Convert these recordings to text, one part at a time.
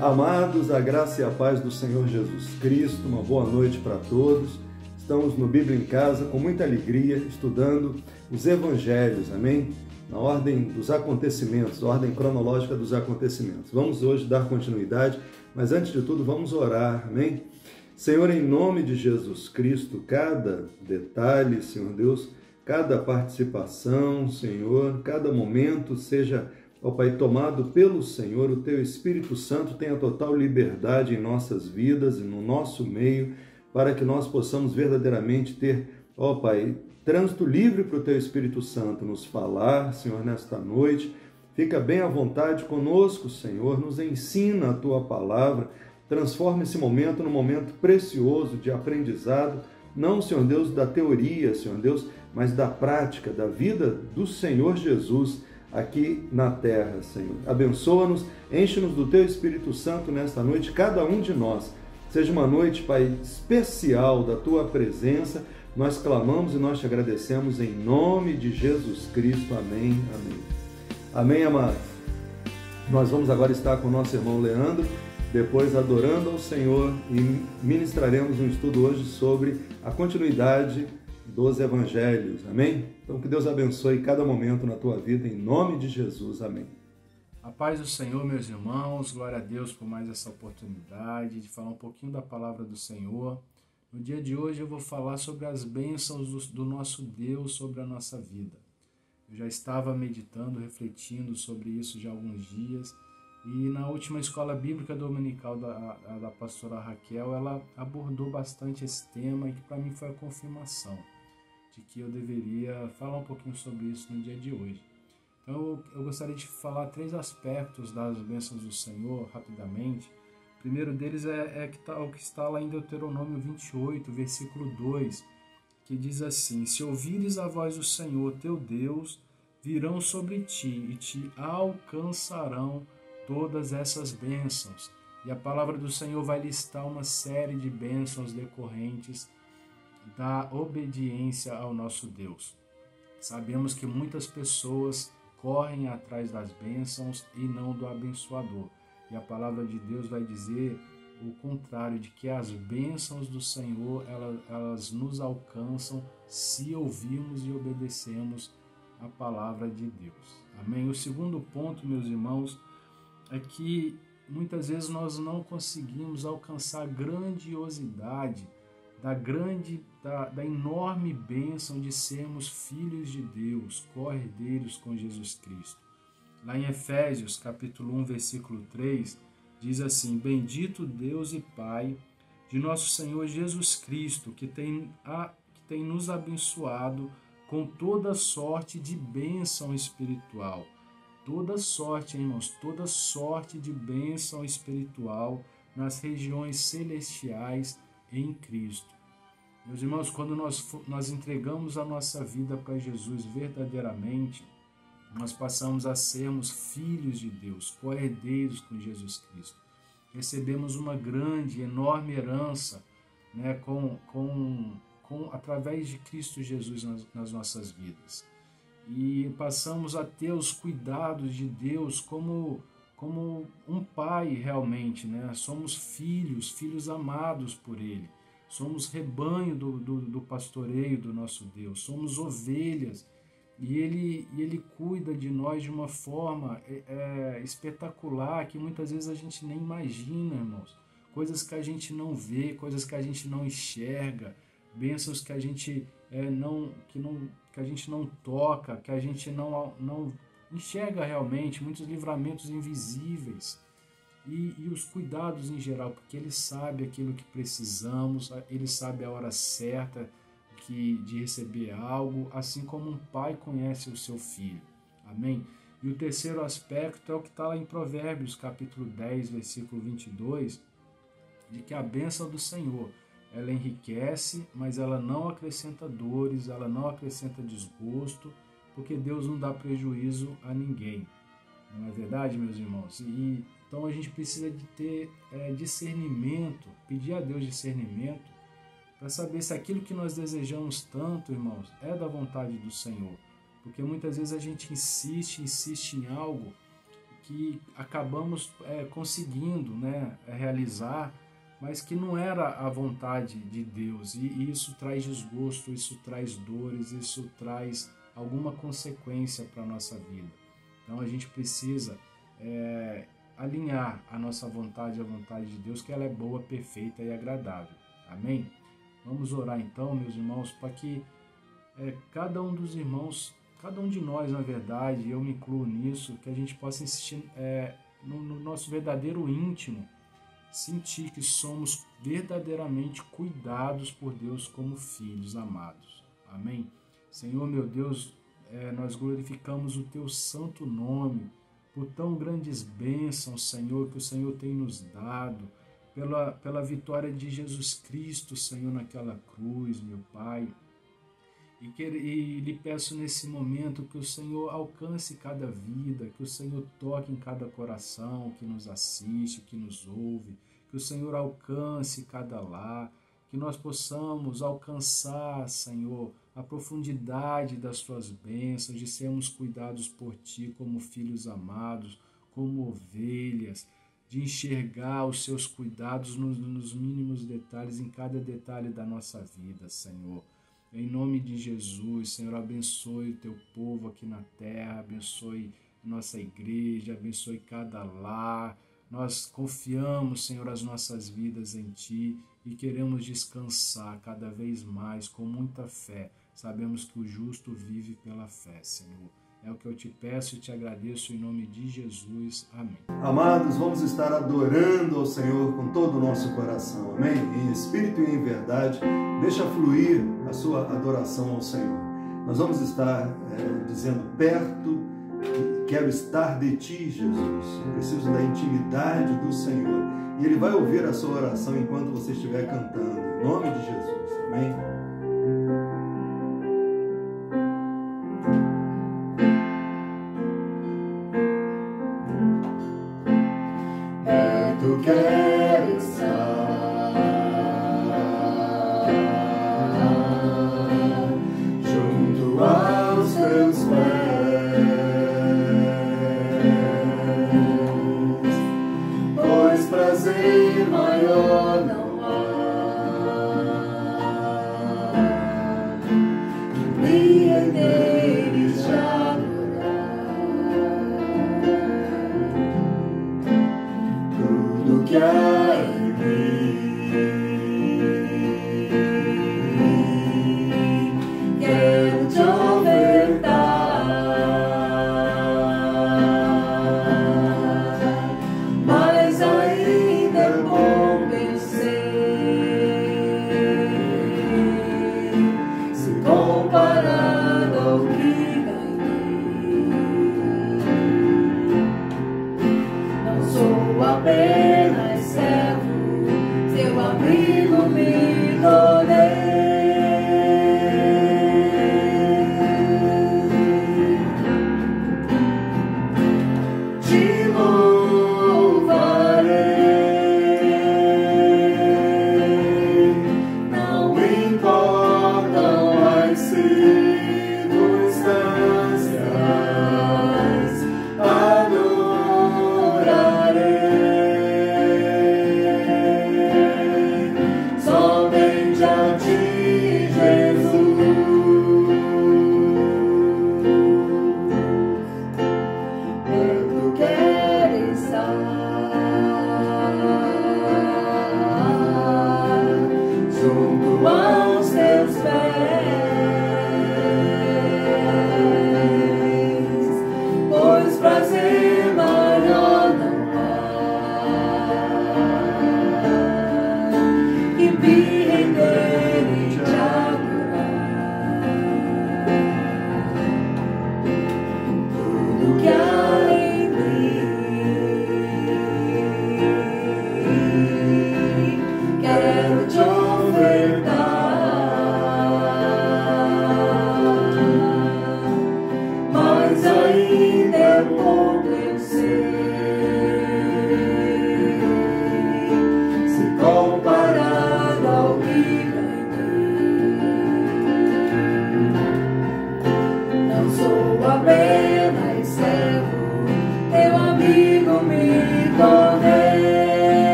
Amados, a graça e a paz do Senhor Jesus Cristo, uma boa noite para todos. Estamos no Bíblia em Casa com muita alegria, estudando os Evangelhos, amém? Na ordem dos acontecimentos, ordem cronológica dos acontecimentos. Vamos hoje dar continuidade, mas antes de tudo vamos orar, amém? Senhor, em nome de Jesus Cristo, cada detalhe, Senhor Deus, cada participação, Senhor, cada momento seja, ó Pai, tomado pelo Senhor, o Teu Espírito Santo tenha total liberdade em nossas vidas e no nosso meio, para que nós possamos verdadeiramente ter, ó Pai, trânsito livre para o Teu Espírito Santo nos falar, Senhor, nesta noite. Fica bem à vontade conosco, Senhor, nos ensina a Tua palavra, transforma esse momento num momento precioso de aprendizado, não, Senhor Deus, da teoria, Senhor Deus, mas da prática, da vida do Senhor Jesus aqui na terra, Senhor. Abençoa-nos, enche-nos do Teu Espírito Santo nesta noite, cada um de nós. Seja uma noite, Pai, especial da Tua presença. Nós clamamos e nós Te agradecemos em nome de Jesus Cristo. Amém, amém. Amém, amados. Nós vamos agora estar com o nosso irmão Leandro, depois adorando ao Senhor, e ministraremos um estudo hoje sobre a continuidade dos Evangelhos, amém? Então que Deus abençoe cada momento na tua vida, em nome de Jesus, amém. A paz do Senhor, meus irmãos, glória a Deus por mais essa oportunidade de falar um pouquinho da palavra do Senhor. No dia de hoje eu vou falar sobre as bênçãos do nosso Deus sobre a nossa vida. Eu já estava meditando, refletindo sobre isso já há alguns dias, e na última escola bíblica dominical da pastora Raquel, ela abordou bastante esse tema, e que para mim foi a confirmação de que eu deveria falar um pouquinho sobre isso no dia de hoje. Então eu gostaria de falar 3 aspectos das bênçãos do Senhor, rapidamente. O primeiro deles é o que está lá em Deuteronômio 28, versículo 2, que diz assim: se ouvires a voz do Senhor teu Deus, virão sobre ti e te alcançarão todas essas bênçãos. E a palavra do Senhor vai listar uma série de bênçãos decorrentes da obediência ao nosso Deus. Sabemos que muitas pessoas correm atrás das bênçãos e não do abençoador. E a palavra de Deus vai dizer o contrário, de que as bênçãos do Senhor, elas nos alcançam se ouvirmos e obedecemos a palavra de Deus. Amém? O segundo ponto, meus irmãos, é que muitas vezes nós não conseguimos alcançar a grandiosidade da enorme bênção de sermos filhos de Deus, co-herdeiros com Jesus Cristo. Lá em Efésios, capítulo 1, versículo 3, diz assim: bendito Deus e Pai de nosso Senhor Jesus Cristo, que tem nos abençoado com toda sorte de bênção espiritual. Toda sorte, irmãos, toda sorte de bênção espiritual nas regiões celestiais em Cristo. Meus irmãos, quando nós entregamos a nossa vida para Jesus verdadeiramente, nós passamos a sermos filhos de Deus, co-herdeiros com Jesus Cristo. Recebemos uma grande, enorme herança, né, através de Cristo Jesus nas nossas vidas. E passamos a ter os cuidados de Deus como um pai realmente, né? Somos filhos amados por Ele. Somos rebanho do pastoreio do nosso Deus. Somos ovelhas. E Ele cuida de nós de uma forma espetacular, que muitas vezes a gente nem imagina, irmãos. Coisas que a gente não vê, coisas que a gente não enxerga, bênçãos que a gente que a gente não toca, que a gente não enxerga realmente, muitos livramentos invisíveis e os cuidados em geral, porque Ele sabe aquilo que precisamos, Ele sabe a hora certa de receber algo, assim como um pai conhece o seu filho. Amém? E o terceiro aspecto é o que está lá em Provérbios, capítulo 10, versículo 22, de que a bênção do Senhor, ela enriquece, mas ela não acrescenta dores, ela não acrescenta desgosto, porque Deus não dá prejuízo a ninguém. Não é verdade, meus irmãos? Então a gente precisa de ter discernimento, pedir a Deus discernimento, para saber se aquilo que nós desejamos tanto, irmãos, é da vontade do Senhor. Porque muitas vezes a gente insiste em algo que acabamos conseguindo, né, realizar, mas que não era a vontade de Deus. E isso traz desgosto, isso traz dores, isso traz alguma consequência para a nossa vida. Então a gente precisa alinhar a nossa vontade à vontade de Deus, que ela é boa, perfeita e agradável. Amém? Vamos orar então, meus irmãos, para que cada um dos irmãos, cada um de nós, na verdade, eu me incluo nisso, que a gente possa insistir no nosso verdadeiro íntimo, sentir que somos verdadeiramente cuidados por Deus como filhos amados. Amém? Senhor, meu Deus, nós glorificamos o Teu santo nome por tão grandes bênçãos, Senhor, que o Senhor tem nos dado, pela vitória de Jesus Cristo, Senhor, naquela cruz, meu Pai. E lhe peço nesse momento que o Senhor alcance cada vida, que o Senhor toque em cada coração que nos assiste, que nos ouve, que o Senhor alcance cada lar, que nós possamos alcançar, Senhor, a profundidade das Tuas bênçãos, de sermos cuidados por Ti como filhos amados, como ovelhas, de enxergar os Seus cuidados nos mínimos detalhes, em cada detalhe da nossa vida, Senhor. Em nome de Jesus, Senhor, abençoe o Teu povo aqui na terra, abençoe nossa igreja, abençoe cada lar. Nós confiamos, Senhor, as nossas vidas em Ti e queremos descansar cada vez mais com muita fé. Sabemos que o justo vive pela fé, Senhor. É o que eu te peço e te agradeço em nome de Jesus. Amém. Amados, vamos estar adorando ao Senhor com todo o nosso coração. Amém? Em espírito e em verdade, deixa fluir a sua adoração ao Senhor. Nós vamos estar dizendo perto, quero estar de Ti, Jesus. Eu preciso da intimidade do Senhor. E Ele vai ouvir a sua oração enquanto você estiver cantando. Em nome de Jesus. Amém? Quero estar junto aos Teus pés, pois prazer maior não há que me renderes de adorar. Tudo que há em mim, quero te ofertar, mas ainda é bom vencer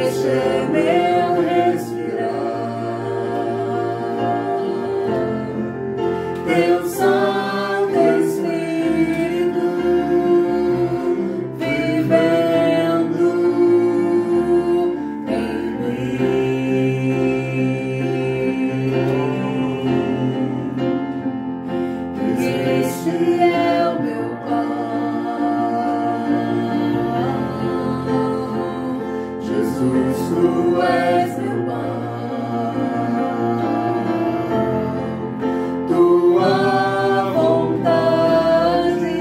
este é meu respirar. Teu Santo Espírito vivendo em mim. Este é o meu Jesus, tu és meu pão, tua vontade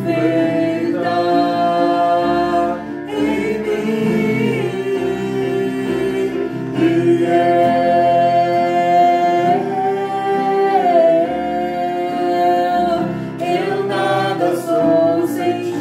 feita em mim, e eu nada sou sem ti.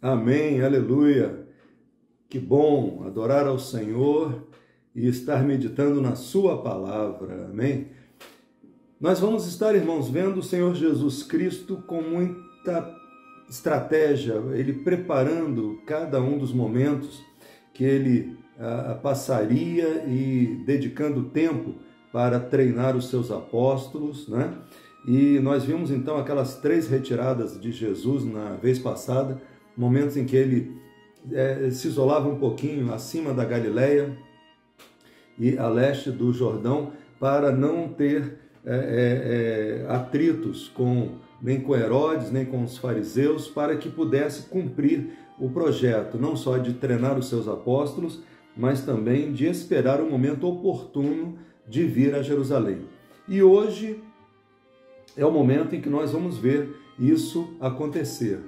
Amém, aleluia. Que bom adorar ao Senhor e estar meditando na sua palavra, amém? Nós vamos estar, irmãos, vendo o Senhor Jesus Cristo com muita estratégia, Ele preparando cada um dos momentos que Ele passaria e dedicando tempo para treinar os seus apóstolos, né? E nós vimos então aquelas 3 retiradas de Jesus na vez passada, momentos em que Ele se isolava um pouquinho acima da Galileia e a leste do Jordão, para não ter atritos nem com Herodes, nem com os fariseus, para que pudesse cumprir o projeto, não só de treinar os seus apóstolos, mas também de esperar o momento oportuno de vir a Jerusalém. E hoje é o momento em que nós vamos ver isso acontecer,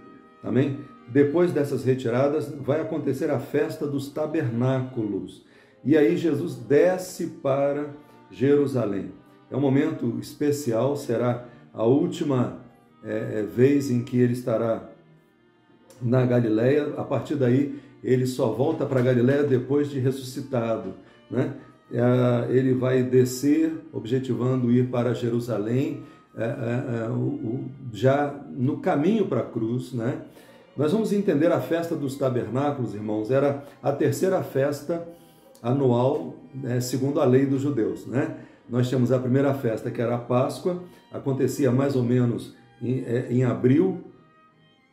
amém? Depois dessas retiradas, vai acontecer a festa dos tabernáculos. E aí Jesus desce para Jerusalém. É um momento especial, será a última vez em que ele estará na Galileia. A partir daí, ele só volta para a Galileia depois de ressuscitado, né? Ele vai descer, objetivando ir para Jerusalém, já no caminho para a cruz, né? Nós vamos entender a festa dos tabernáculos, irmãos, era a terceira festa anual, segundo a lei dos judeus, né? Nós tínhamos a primeira festa, que era a Páscoa, acontecia mais ou menos em abril,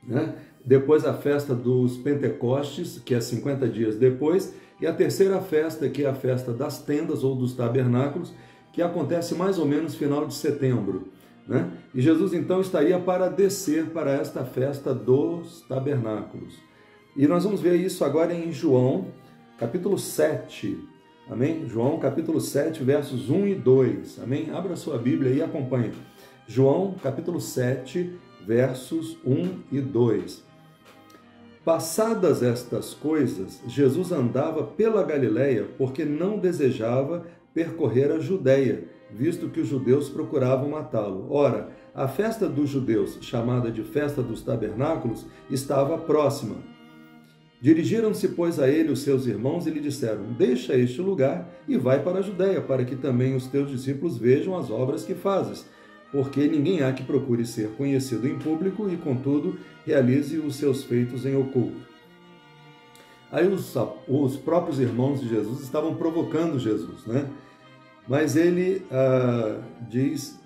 né? Depois a festa dos Pentecostes, que é 50 dias depois, e a terceira festa, que é a festa das tendas ou dos tabernáculos, que acontece mais ou menos final de setembro, né? E Jesus então estaria para descer para esta festa dos tabernáculos. E nós vamos ver isso agora em João, capítulo 7, amém? João, capítulo 7, versos 1 e 2, amém? Abra sua Bíblia e acompanhe. João, capítulo 7, versos 1 e 2. Passadas estas coisas, Jesus andava pela Galileia, porque não desejava percorrer a Judeia, visto que os judeus procuravam matá-lo. Ora, a festa dos judeus, chamada de festa dos tabernáculos, estava próxima. Dirigiram-se, pois, a ele os seus irmãos e lhe disseram: deixa este lugar e vai para a Judeia, para que também os teus discípulos vejam as obras que fazes, porque ninguém há que procure ser conhecido em público e, contudo, realize os seus feitos em oculto. Aí os próprios irmãos de Jesus estavam provocando Jesus, né? Mas ele diz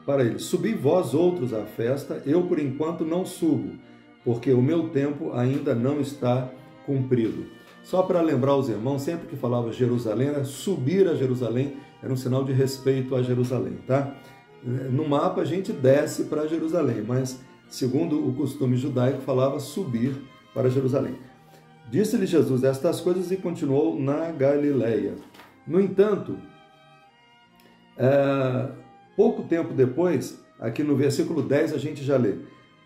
para eles: subi vós outros à festa, eu por enquanto não subo, porque o meu tempo ainda não está cumprido. Só para lembrar os irmãos, sempre que falava Jerusalém, subir a Jerusalém era um sinal de respeito a Jerusalém, tá? No mapa a gente desce para Jerusalém, mas segundo o costume judaico falava subir para Jerusalém. Disse-lhe Jesus estas coisas e continuou na Galileia. No entanto, pouco tempo depois, aqui no versículo 10 a gente já lê: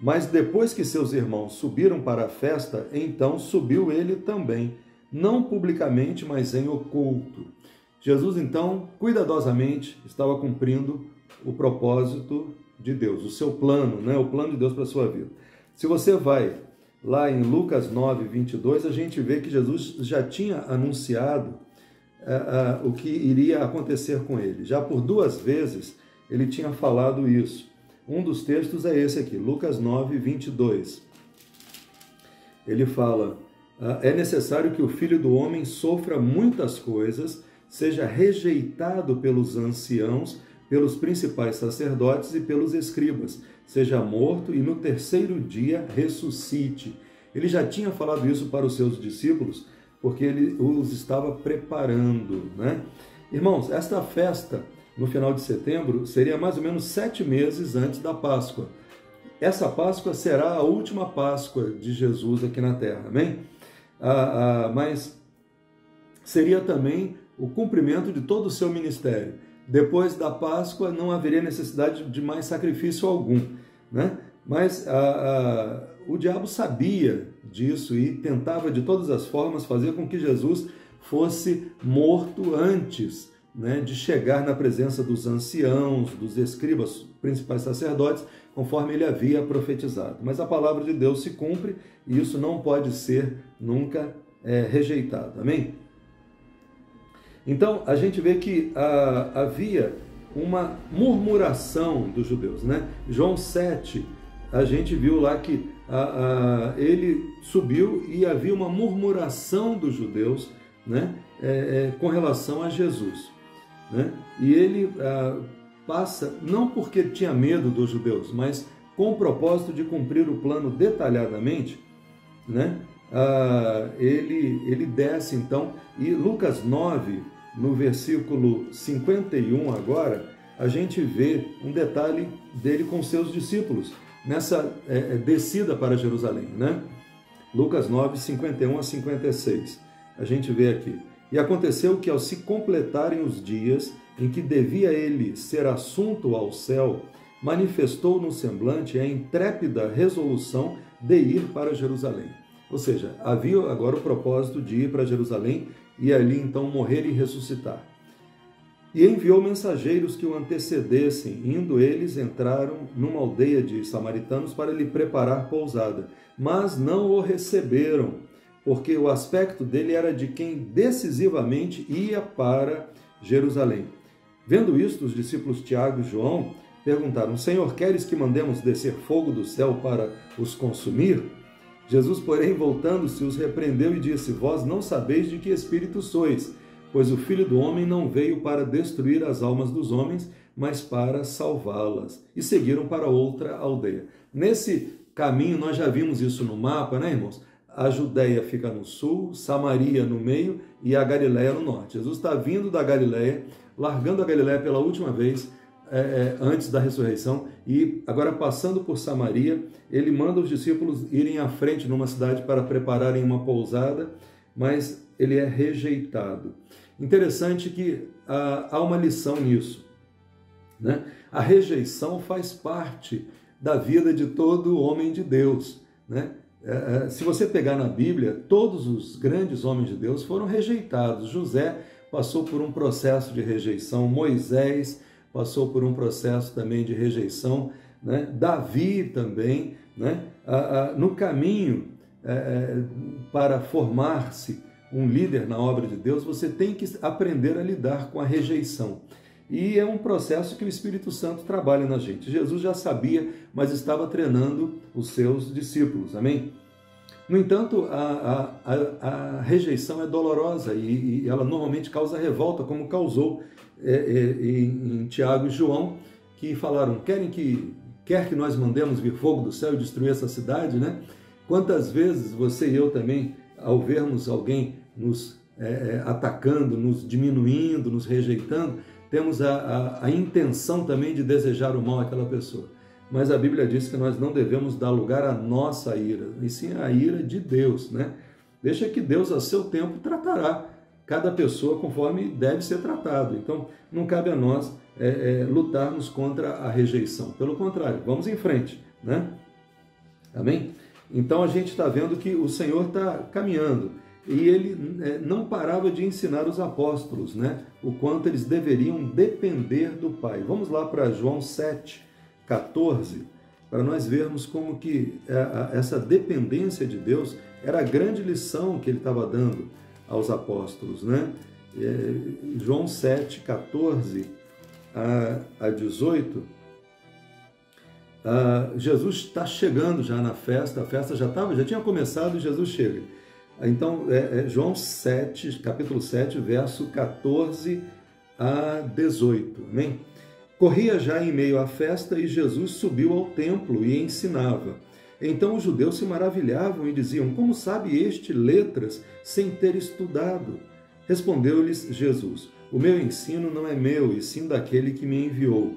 mas depois que seus irmãos subiram para a festa, então subiu ele também, não publicamente, mas em oculto. Jesus, então, cuidadosamente estava cumprindo o propósito de Deus, o seu plano, né? O plano de Deus para a sua vida. Se você vai lá em Lucas 9, 22, a gente vê que Jesus já tinha anunciado o que iria acontecer com ele. Já por 2 vezes ele tinha falado isso. Um dos textos é esse aqui, Lucas 9, 22. Ele fala: é necessário que o Filho do Homem sofra muitas coisas, seja rejeitado pelos anciãos, pelos principais sacerdotes e pelos escribas, seja morto e no 3º dia ressuscite. Ele já tinha falado isso para os seus discípulos, porque ele os estava preparando, né? Irmãos, esta festa, no final de setembro, seria mais ou menos 7 meses antes da Páscoa. Essa Páscoa será a última Páscoa de Jesus aqui na Terra, amém? Mas seria também o cumprimento de todo o seu ministério. Depois da Páscoa não haveria necessidade de mais sacrifício algum, né? Mas o diabo sabia disso e tentava de todas as formas fazer com que Jesus fosse morto antes né, de chegar na presença dos anciãos, dos escribas, principais sacerdotes, conforme ele havia profetizado. Mas a palavra de Deus se cumpre e isso não pode ser nunca rejeitado. Amém? Então, a gente vê que havia uma murmuração dos judeus, né? João 7, a gente viu lá que ele subiu e havia uma murmuração dos judeus, né? Com relação a Jesus, né? E ele passa, não porque tinha medo dos judeus, mas com o propósito de cumprir o plano detalhadamente, né? Ele desce então, e Lucas 9, no versículo 51 agora, a gente vê um detalhe dele com seus discípulos, nessa descida para Jerusalém, né? Lucas 9, 51 a 56, a gente vê aqui. E aconteceu que ao se completarem os dias em que devia ele ser assunto ao céu, manifestou no semblante a intrépida resolução de ir para Jerusalém. Ou seja, havia agora o propósito de ir para Jerusalém e ali então morrer e ressuscitar. E enviou mensageiros que o antecedessem. Indo eles, entraram numa aldeia de samaritanos para lhe preparar pousada. Mas não o receberam, porque o aspecto dele era de quem decisivamente ia para Jerusalém. Vendo isto, os discípulos Tiago e João perguntaram: Senhor, queres que mandemos descer fogo do céu para os consumir? Jesus, porém, voltando-se, os repreendeu e disse: Vós não sabeis de que espírito sois, pois o Filho do Homem não veio para destruir as almas dos homens, mas para salvá-las. E seguiram para outra aldeia. Nesse caminho, nós já vimos isso no mapa, né, irmãos? A Judéia fica no sul, Samaria no meio e a Galiléia no norte. Jesus está vindo da Galiléia, largando a Galiléia pela última vez, antes da ressurreição, e agora passando por Samaria, ele manda os discípulos irem à frente numa cidade para prepararem uma pousada, mas ele é rejeitado. Interessante que há uma lição nisso, né? A rejeição faz parte da vida de todo homem de Deus, né? Se você pegar na Bíblia, todos os grandes homens de Deus foram rejeitados. José passou por um processo de rejeição, Moisés passou por um processo também de rejeição, né? Davi também, né? No caminho para formar-se um líder na obra de Deus, você tem que aprender a lidar com a rejeição. E é um processo que o Espírito Santo trabalha na gente. Jesus já sabia, mas estava treinando os seus discípulos, amém? No entanto, a rejeição é dolorosa e ela normalmente causa revolta, como causou em Tiago e João, que falaram: quer que nós mandemos vir fogo do céu e destruir essa cidade, né? Quantas vezes você e eu também, ao vermos alguém nos atacando, nos diminuindo, nos rejeitando, temos a intenção também de desejar o mal àquela pessoa. Mas a Bíblia diz que nós não devemos dar lugar à nossa ira, e sim à ira de Deus, né? Deixa que Deus, a seu tempo, tratará cada pessoa conforme deve ser tratado. Então, não cabe a nós lutarmos contra a rejeição. Pelo contrário, vamos em frente, né? Amém? Então, a gente está vendo que o Senhor está caminhando. E ele não parava de ensinar os apóstolos, né? O quanto eles deveriam depender do Pai. Vamos lá para João 7, 14, para nós vermos como que essa dependência de Deus era a grande lição que ele estava dando aos apóstolos, né? João 7, 14 a 18, Jesus está chegando já na festa, a festa já tinha começado e Jesus chega. Então, João 7, capítulo 7, verso 14 a 18, amém? Corria já em meio à festa e Jesus subiu ao templo e ensinava. Então os judeus se maravilhavam e diziam: como sabe este letras sem ter estudado? Respondeu-lhes Jesus: o meu ensino não é meu, e sim daquele que me enviou.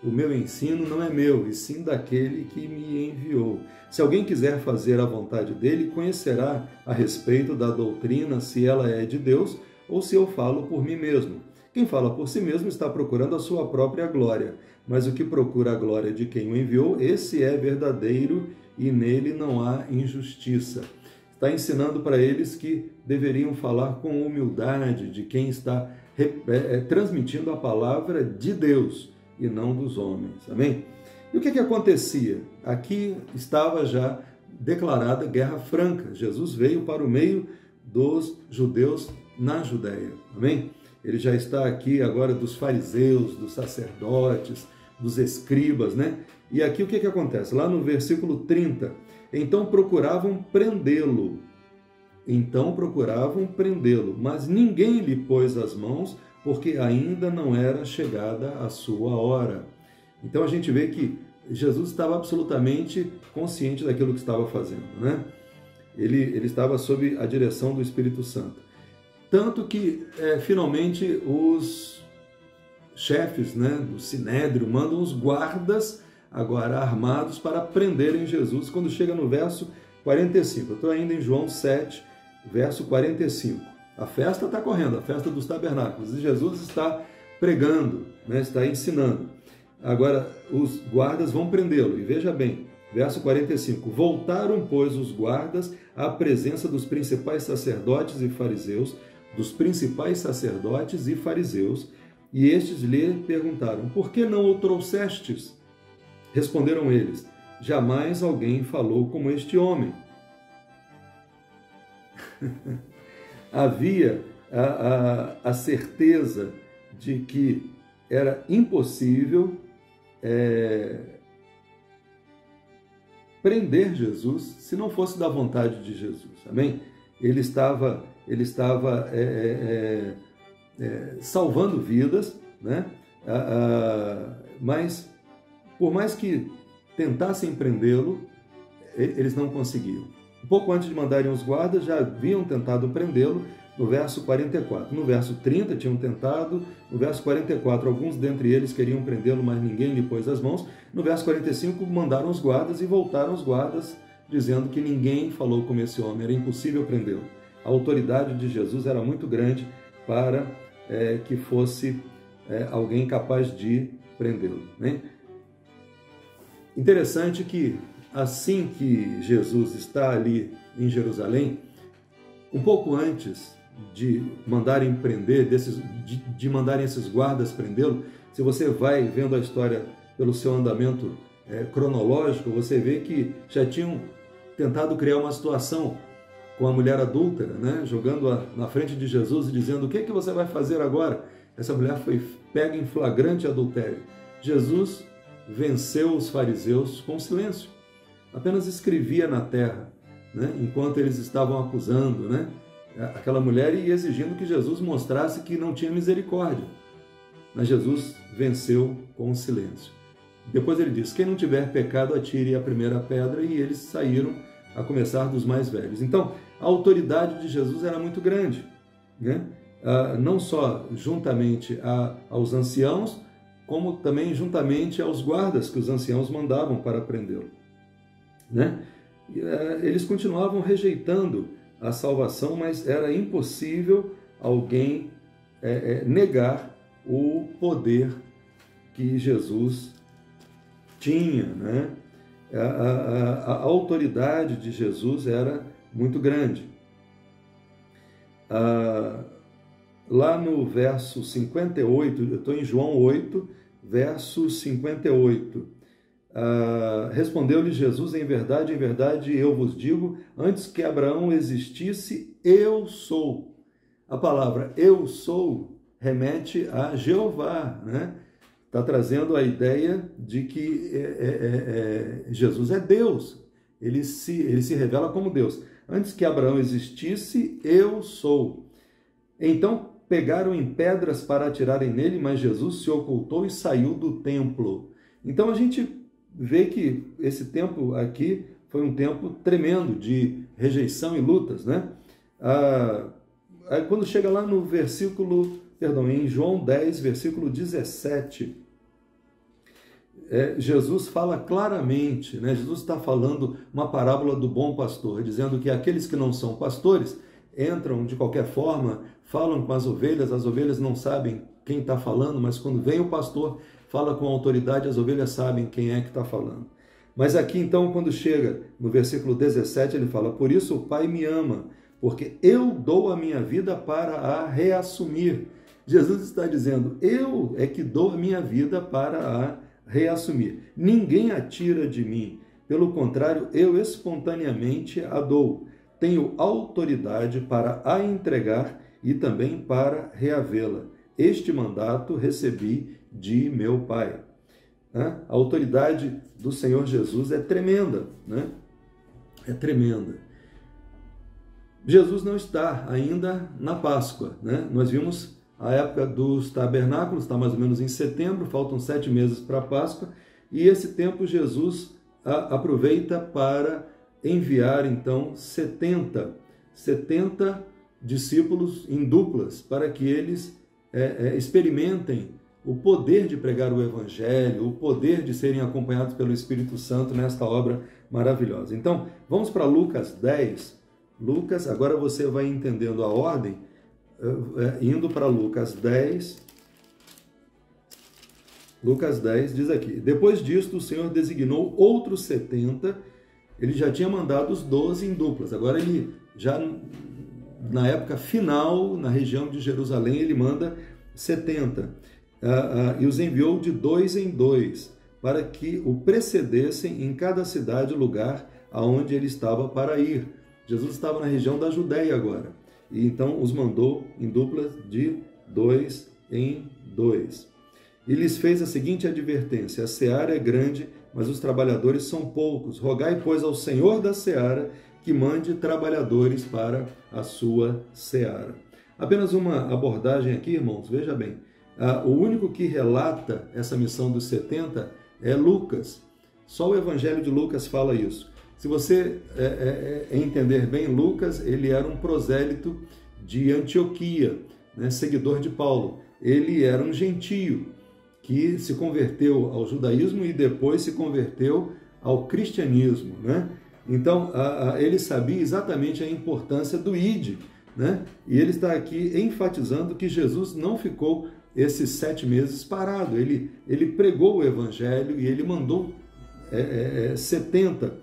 O meu ensino não é meu, e sim daquele que me enviou. Se alguém quiser fazer a vontade dele, conhecerá a respeito da doutrina, se ela é de Deus ou se eu falo por mim mesmo. Quem fala por si mesmo está procurando a sua própria glória, mas o que procura a glória de quem o enviou, esse é verdadeiro e nele não há injustiça. Está ensinando para eles que deveriam falar com humildade de quem está transmitindo a palavra de Deus e não dos homens. Amém? E o que acontecia? Aqui estava já declarada guerra franca. Jesus veio para o meio dos judeus na Judéia. Amém? Ele já está aqui agora dos fariseus, dos sacerdotes, dos escribas, né? E aqui o que acontece? Lá no versículo 30, então procuravam prendê-lo, mas ninguém lhe pôs as mãos, porque ainda não era chegada a sua hora. Então a gente vê que Jesus estava absolutamente consciente daquilo que estava fazendo, né? Ele estava sob a direção do Espírito Santo. Tanto que, finalmente, os chefes, né, do Sinédrio mandam os guardas, agora armados, para prenderem Jesus, quando chega no verso 45. Eu estou ainda em João 7, verso 45. A festa está correndo, a festa dos tabernáculos, e Jesus está pregando, né, está ensinando. Agora, os guardas vão prendê-lo, e veja bem, verso 45. Voltaram, pois, os guardas à presença dos principais sacerdotes e fariseus, e estes lhe perguntaram: por que não o trouxestes? Responderam eles: jamais alguém falou como este homem. Havia a certeza de que era impossível prender Jesus se não fosse da vontade de Jesus. Amém? Ele estava salvando vidas, né? Mas por mais que tentassem prendê-lo, eles não conseguiam. Um pouco antes de mandarem os guardas, já haviam tentado prendê-lo, no verso 44. No verso 30 tinham tentado, no verso 44 alguns dentre eles queriam prendê-lo, mas ninguém lhe pôs as mãos. No verso 45 mandaram os guardas e voltaram os guardas dizendo que ninguém falou como esse homem, era impossível prendê-lo. A autoridade de Jesus era muito grande para que fosse alguém capaz de prendê-lo, né? Interessante que assim que Jesus está ali em Jerusalém, um pouco antes de mandarem prender, de mandarem esses guardas prendê-lo, se você vai vendo a história pelo seu andamento cronológico, você vê que já tinham tentado criar uma situação com a mulher adúltera, né? Jogando-a na frente de Jesus e dizendo: o que você vai fazer agora? Essa mulher foi pega em flagrante adultério. Jesus venceu os fariseus com silêncio. Apenas escrevia na terra, né? Enquanto eles estavam acusando, né, aquela mulher e exigindo que Jesus mostrasse que não tinha misericórdia. Mas Jesus venceu com silêncio. Depois ele diz: quem não tiver pecado, atire a primeira pedra, e eles saíram, a começar dos mais velhos. Então, a autoridade de Jesus era muito grande, né? Não só juntamente aos anciãos, como também juntamente aos guardas que os anciãos mandavam para prendê-lo, né? Eles continuavam rejeitando a salvação, mas era impossível alguém negar o poder que Jesus tinha, né? A autoridade de Jesus era muito grande. Lá no verso 58, eu estou em João 8, verso 58. Respondeu-lhe Jesus: em verdade, eu vos digo, antes que Abraão existisse, eu sou. A palavra eu sou remete a Jeová, né? Está trazendo a ideia de que Jesus é Deus. Ele se revela como Deus. Antes que Abraão existisse, eu sou. Então pegaram em pedras para atirarem nele, mas Jesus se ocultou e saiu do templo. Então a gente vê que esse tempo aqui foi um tempo tremendo de rejeição e lutas, né? Aí quando chega lá no em João 10, versículo 17, Jesus fala claramente, né? Jesus está falando uma parábola do bom pastor, dizendo que aqueles que não são pastores entram de qualquer forma, falam com as ovelhas não sabem quem está falando, mas quando vem o pastor, fala com autoridade, as ovelhas sabem quem é que está falando. Mas aqui então, quando chega no versículo 17, ele fala: por isso o Pai me ama, porque eu dou a minha vida para a reassumir. Jesus está dizendo, eu é que dou a minha vida para a reassumir. Ninguém a tira de mim. Pelo contrário, eu espontaneamente a dou. Tenho autoridade para a entregar e também para reavê-la. Este mandato recebi de meu Pai. A autoridade do Senhor Jesus é tremenda, né? É tremenda. Jesus não está ainda na Páscoa, né? Nós vimos a época dos tabernáculos, está mais ou menos em setembro, faltam 7 meses para a Páscoa, e esse tempo Jesus aproveita para enviar, então, 70 discípulos em duplas, para que eles experimentem o poder de pregar o Evangelho, o poder de serem acompanhados pelo Espírito Santo nesta obra maravilhosa. Então, vamos para Lucas 10. Lucas, agora você vai entendendo a ordem, indo para Lucas 10. Lucas 10 diz aqui, depois disto o Senhor designou outros 70, ele já tinha mandado os 12 em duplas, agora ele já na época final, na região de Jerusalém, ele manda 70, e os enviou de 2 em 2, para que o precedessem em cada cidade, lugar aonde ele estava para ir. Jesus estava na região da Judéia agora, e então os mandou em duplas de 2 em 2. E lhes fez a seguinte advertência, a seara é grande, mas os trabalhadores são poucos. Rogai, pois, ao Senhor da seara que mande trabalhadores para a sua seara. Apenas uma abordagem aqui, irmãos, veja bem. O único que relata essa missão dos 70 é Lucas. Só o Evangelho de Lucas fala isso. Se você entender bem, Lucas, ele era um prosélito de Antioquia, né, seguidor de Paulo. Ele era um gentio que se converteu ao judaísmo e depois se converteu ao cristianismo, né? Então, ele sabia exatamente a importância do ID, né? E ele está aqui enfatizando que Jesus não ficou esses 7 meses parado. Ele pregou o evangelho e ele mandou 70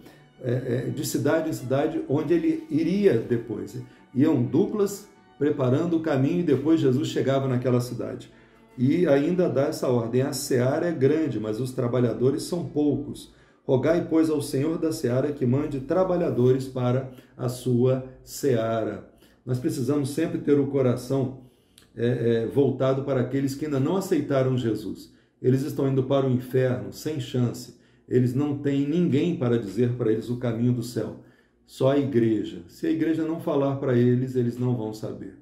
de cidade em cidade onde ele iria depois. Iam duplas preparando o caminho e depois Jesus chegava naquela cidade. E ainda dá essa ordem, a seara é grande, mas os trabalhadores são poucos. Rogai, pois, ao Senhor da seara que mande trabalhadores para a sua seara. Nós precisamos sempre ter o coração voltado para aqueles que ainda não aceitaram Jesus. Eles estão indo para o inferno, sem chance. Eles não têm ninguém para dizer para eles o caminho do céu. Só a igreja. Se a igreja não falar para eles, eles não vão saber.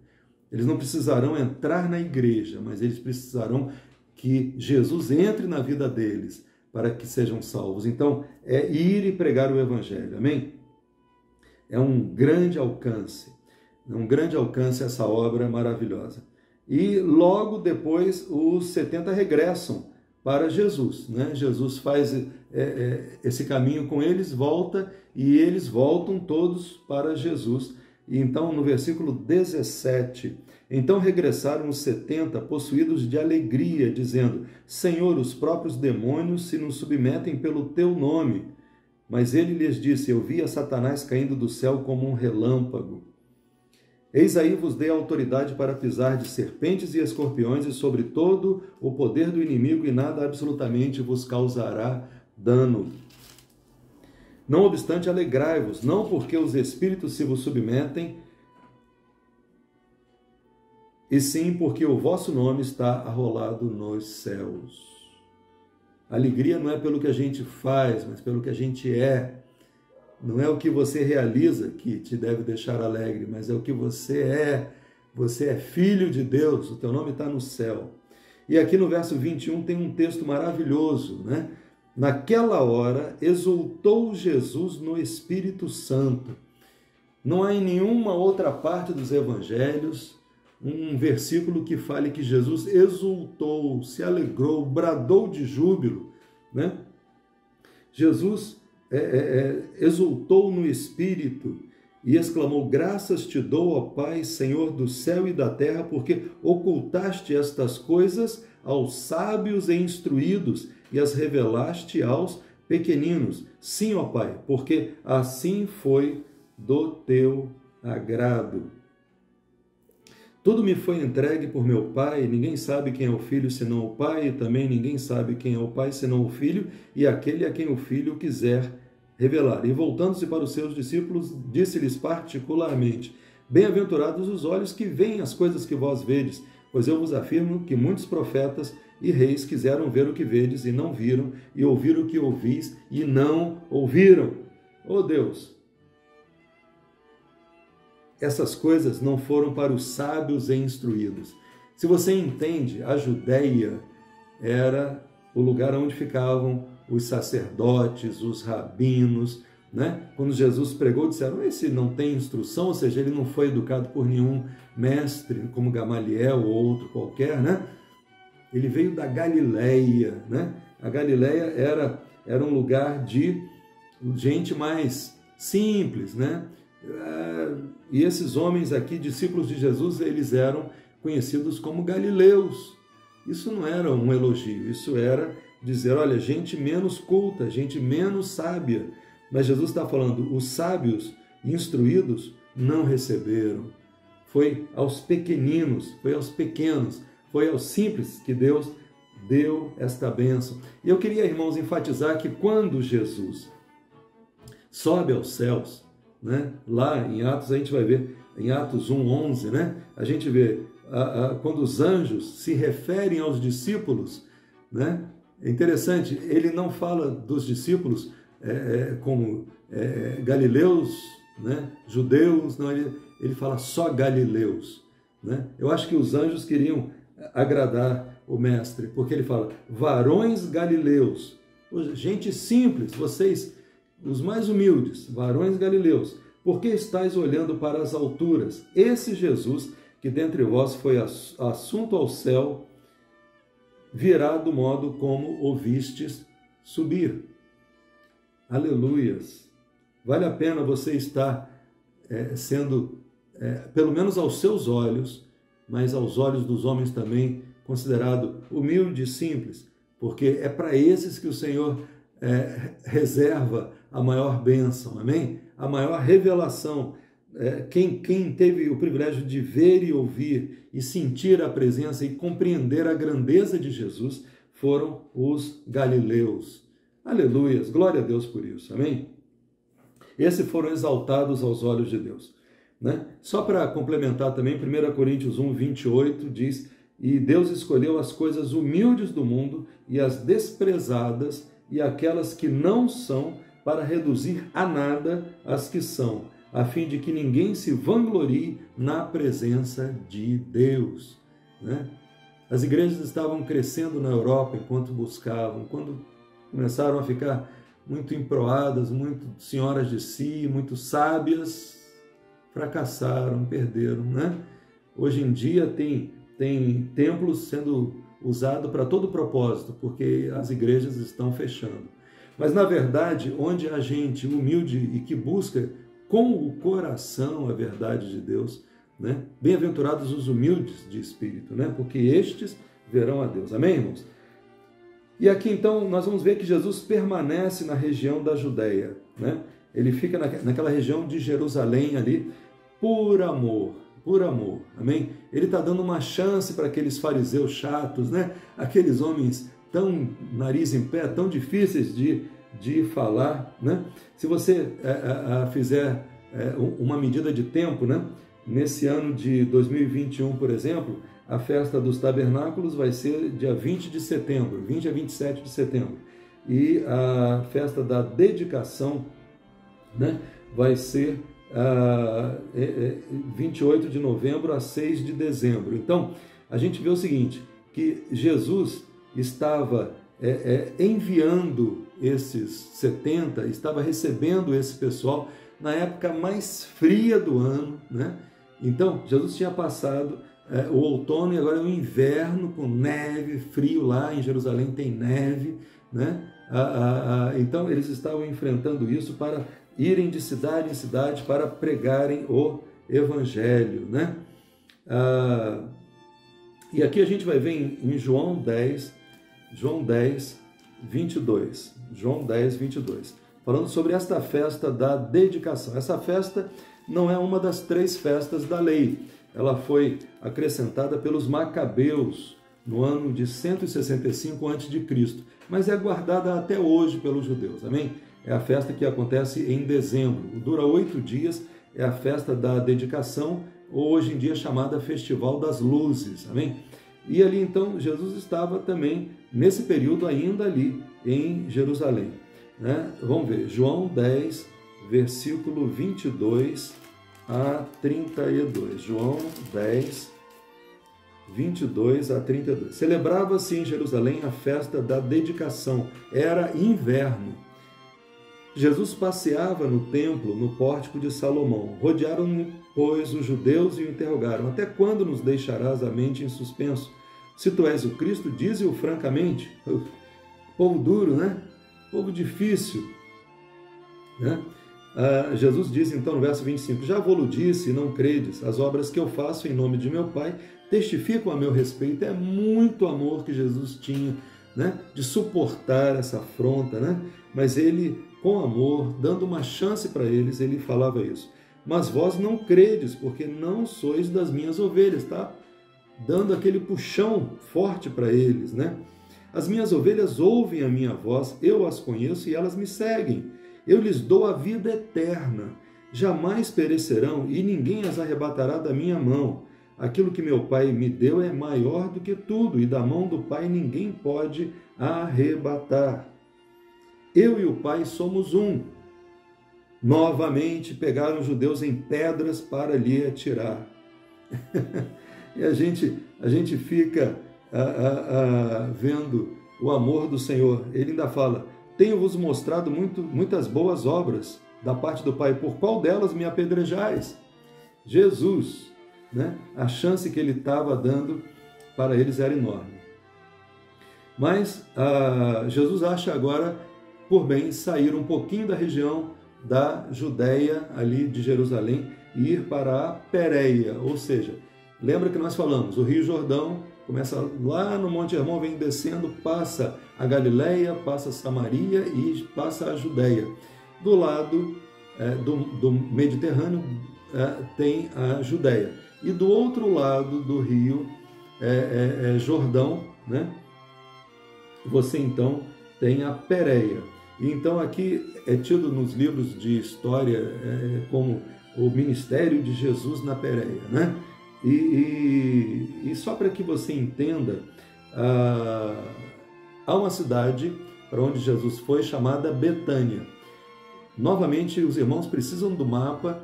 Eles não precisarão entrar na igreja, mas eles precisarão que Jesus entre na vida deles para que sejam salvos. Então, é ir e pregar o evangelho, amém? É um grande alcance essa obra maravilhosa. E logo depois os 70 regressam para Jesus, né? Jesus faz esse caminho com eles, volta e eles voltam todos para Jesus. E então, no versículo 17, então regressaram os 70, possuídos de alegria, dizendo, Senhor, os próprios demônios se nos submetem pelo teu nome. Mas ele lhes disse, eu vi a Satanás caindo do céu como um relâmpago. Eis aí vos dei autoridade para pisar de serpentes e escorpiões e sobre todo o poder do inimigo e nada absolutamente vos causará dano. Não obstante, alegrai-vos, não porque os espíritos se vos submetem, e sim porque o vosso nome está arrolado nos céus. A alegria não é pelo que a gente faz, mas pelo que a gente é. Não é o que você realiza que te deve deixar alegre, mas é o que você é. Você é filho de Deus, o teu nome está no céu. E aqui no verso 21 tem um texto maravilhoso, né? Naquela hora, exultou Jesus no Espírito Santo. Não há em nenhuma outra parte dos evangelhos um versículo que fale que Jesus exultou, se alegrou, bradou de júbilo, né? Jesus exultou no Espírito e exclamou, graças te dou, ó Pai, Senhor do céu e da terra, porque ocultaste estas coisas aos sábios e instruídos e as revelaste aos pequeninos. Sim, ó Pai, porque assim foi do teu agrado. Tudo me foi entregue por meu Pai, ninguém sabe quem é o Filho senão o Pai, e também ninguém sabe quem é o Pai senão o Filho, e aquele a quem o Filho quiser revelar. E voltando-se para os seus discípulos, disse-lhes particularmente: bem-aventurados os olhos que veem as coisas que vós vedes, pois eu vos afirmo que muitos profetas e reis quiseram ver o que vedes e não viram, e ouvir o que ouvis e não ouviram. Oh Deus! Essas coisas não foram para os sábios e instruídos. Se você entende, a Judéia era o lugar onde ficavam os sacerdotes, os rabinos, né? Quando Jesus pregou, disseram: esse não tem instrução, ou seja, ele não foi educado por nenhum mestre, como Gamaliel ou outro qualquer, né? Ele veio da Galileia, né? A Galileia era um lugar de gente mais simples, né? E esses homens aqui, discípulos de Jesus, eles eram conhecidos como galileus. Isso não era um elogio, isso era dizer: olha, gente menos culta, gente menos sábia. Mas Jesus está falando, os sábios instruídos não receberam. Foi aos pequeninos, foi aos pequenos, foi aos simples que Deus deu esta bênção. E eu queria, irmãos, enfatizar que quando Jesus sobe aos céus, né, lá em Atos, a gente vai ver, em Atos 1:11, né, a gente vê quando os anjos se referem aos discípulos, né, é interessante, ele não fala dos discípulos como galileus, né, judeus, não, ele fala só galileus, né? Eu acho que os anjos queriam agradar o mestre, porque ele fala varões galileus, gente simples, vocês, os mais humildes, varões galileus, por que estáis olhando para as alturas? Esse Jesus, que dentre vós foi assunto ao céu, virá do modo como o vistes subir. Aleluias! Vale a pena você estar sendo, pelo menos aos seus olhos, mas aos olhos dos homens também, considerado humilde e simples, porque é para esses que o Senhor reserva a maior bênção, amém? A maior revelação. Quem teve o privilégio de ver e ouvir e sentir a presença e compreender a grandeza de Jesus foram os galileus. Aleluias, glória a Deus por isso, amém? Esses foram exaltados aos olhos de Deus, né? Só para complementar também, 1 Coríntios 1:28 diz: e Deus escolheu as coisas humildes do mundo e as desprezadas e aquelas que não são, para reduzir a nada as que são, a fim de que ninguém se vanglorie na presença de Deus, né? As igrejas estavam crescendo na Europa enquanto buscavam, quando começaram a ficar muito emproadas, muito senhoras de si, muito sábias, fracassaram, perderam, né? Hoje em dia tem templos sendo usados para todo propósito, porque as igrejas estão fechando. Mas, na verdade, onde a gente humilde e que busca com o coração a verdade de Deus, né? Bem-aventurados os humildes de espírito, né? Porque estes verão a Deus. Amém, irmãos? E aqui, então, nós vamos ver que Jesus permanece na região da Judéia, né? Ele fica naquela região de Jerusalém ali, por amor, amém? Ele está dando uma chance para aqueles fariseus chatos, né? Aqueles homens tão nariz em pé, tão difíceis de falar, né? Se você fizer uma medida de tempo, né? Nesse ano de 2021, por exemplo, a festa dos tabernáculos vai ser dia 20 de setembro, 20 a 27 de setembro. E a festa da dedicação, né, vai ser 28 de novembro a 6 de dezembro. Então, a gente vê o seguinte, que Jesus estava enviando esses 70, estava recebendo esse pessoal na época mais fria do ano, né? Então, Jesus tinha passado o outono e agora é o inverno com neve, frio lá em Jerusalém tem neve, né? Então, eles estavam enfrentando isso para irem de cidade em cidade para pregarem o Evangelho, né? E aqui a gente vai ver em João 10, 22, João 10, 22, falando sobre esta festa da dedicação. Essa festa não é uma das 3 festas da lei. ela foi acrescentada pelos Macabeus no ano de 165 a.C., mas é guardada até hoje pelos judeus, amém? É a festa que acontece em dezembro, dura 8 dias, é a festa da dedicação, ou hoje em dia chamada Festival das Luzes, amém? E ali então Jesus estava também, nesse período ainda ali em Jerusalém, né? Vamos ver, João 10, versículo 22 a 32, João 10, 22 a 32. Celebrava-se em Jerusalém a festa da dedicação, era inverno. Jesus passeava no templo, no pórtico de Salomão. Rodearam-no, pois, os judeus e o interrogaram: até quando nos deixarás a mente em suspenso? Se tu és o Cristo, dize-o francamente. Povo duro, né? Povo difícil, né? Jesus diz então no verso 25: já vou-lo disse e não credes, as obras que eu faço em nome de meu Pai testificam a meu respeito. É muito amor que Jesus tinha, né? De suportar essa afronta, né? Mas ele, com amor, dando uma chance para eles, ele falava isso. Mas vós não credes, porque não sois das minhas ovelhas, tá? Dando aquele puxão forte para eles, né? As minhas ovelhas ouvem a minha voz, eu as conheço e elas me seguem. Eu lhes dou a vida eterna, jamais perecerão e ninguém as arrebatará da minha mão. Aquilo que meu Pai me deu é maior do que tudo e da mão do Pai ninguém pode arrebatar. Eu e o Pai somos um. Novamente pegaram os judeus em pedras para lhe atirar. E a gente fica vendo o amor do Senhor. Ele ainda fala: tenho-vos mostrado muitas boas obras da parte do Pai, por qual delas me apedrejais? Jesus, né? A chance que ele estava dando para eles era enorme. Mas Jesus acha agora por bem sair um pouquinho da região da Judéia, ali de Jerusalém, e ir para a Pérea, ou seja, lembra que nós falamos, o Rio Jordão começa lá no Monte Hermon, vem descendo, passa a Galileia, passa a Samaria e passa a Judéia. Do lado do Mediterrâneo tem a Judéia. E do outro lado do rio Jordão, né? Você então tem a Pérea. E então aqui é tido nos livros de história como o ministério de Jesus na Pérea, né? E só para que você entenda, há uma cidade para onde Jesus foi chamada Betânia. Novamente, os irmãos precisam do mapa,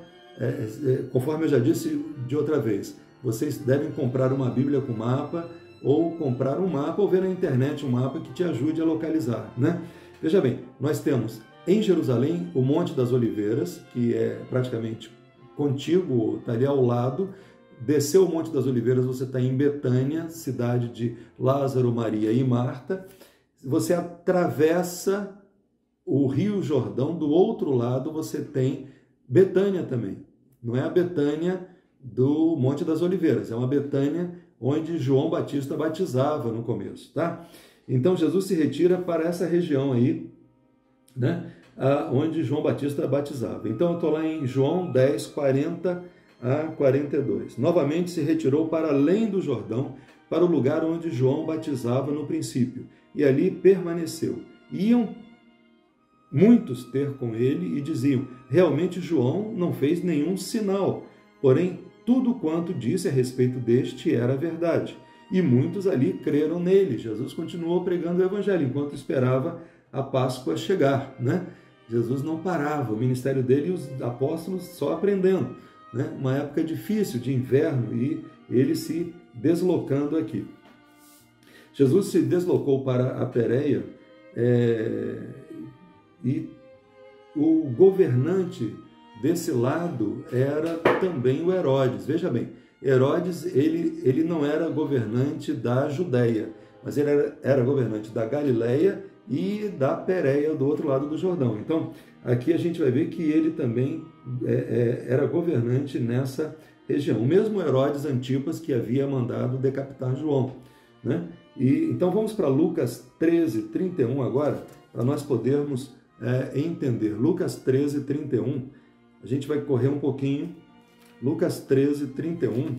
conforme eu já disse de outra vez. Vocês devem comprar uma Bíblia com mapa, ou comprar um mapa, ou ver na internet um mapa que te ajude a localizar, né? Veja bem, nós temos em Jerusalém o Monte das Oliveiras, que é praticamente contíguo, está ali ao lado. Desceu o Monte das Oliveiras, você está em Betânia, cidade de Lázaro, Maria e Marta. Você atravessa o Rio Jordão, do outro lado você tem Betânia também. Não é a Betânia do Monte das Oliveiras, é uma Betânia onde João Batista batizava no começo, tá? Então Jesus se retira para essa região aí, né? Onde João Batista batizava. Então eu estou lá em João 10, 40 a 42. Novamente se retirou para além do Jordão, para o lugar onde João batizava no princípio, e ali permaneceu. Iam muitos ter com ele e diziam: realmente João não fez nenhum sinal, porém tudo quanto disse a respeito deste era verdade. E muitos ali creram nele. Jesus continuou pregando o evangelho enquanto esperava a Páscoa chegar, né? Jesus não parava, o ministério dele e os apóstolos só aprendendo, né? Uma época difícil de inverno e ele se deslocando aqui. Jesus se deslocou para a Pérea e o governante desse lado era também o Herodes. Veja bem, Herodes ele não era governante da Judéia, mas ele era governante da Galileia e da Pérea, do outro lado do Jordão. Então, aqui a gente vai ver que ele também era governante nessa região. O mesmo Herodes Antipas que havia mandado decapitar João, né? E então vamos para Lucas 13, 31 agora, para nós podermos entender. Lucas 13, 31. A gente vai correr um pouquinho. Lucas 13, 31.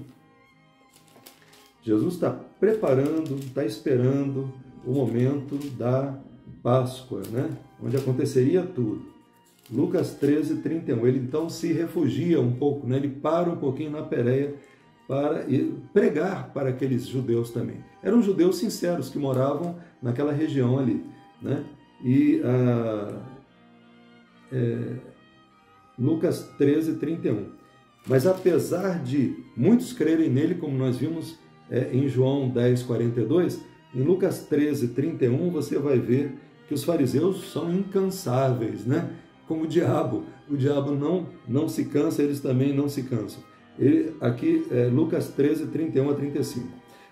Jesus está preparando, está esperando o momento da Páscoa, né? Onde aconteceria tudo. Lucas 13, 31. Ele então se refugia um pouco, né? Ele para um pouquinho na Pérea para pregar para aqueles judeus também. Eram judeus sinceros que moravam naquela região ali, né? E Lucas 13, 31. Mas apesar de muitos crerem nele, como nós vimos em João 10, 42, em Lucas 13, 31, você vai ver que os fariseus são incansáveis, né? Como o diabo não se cansa, eles também não se cansam. Aqui, Lucas 13, 31 a 35.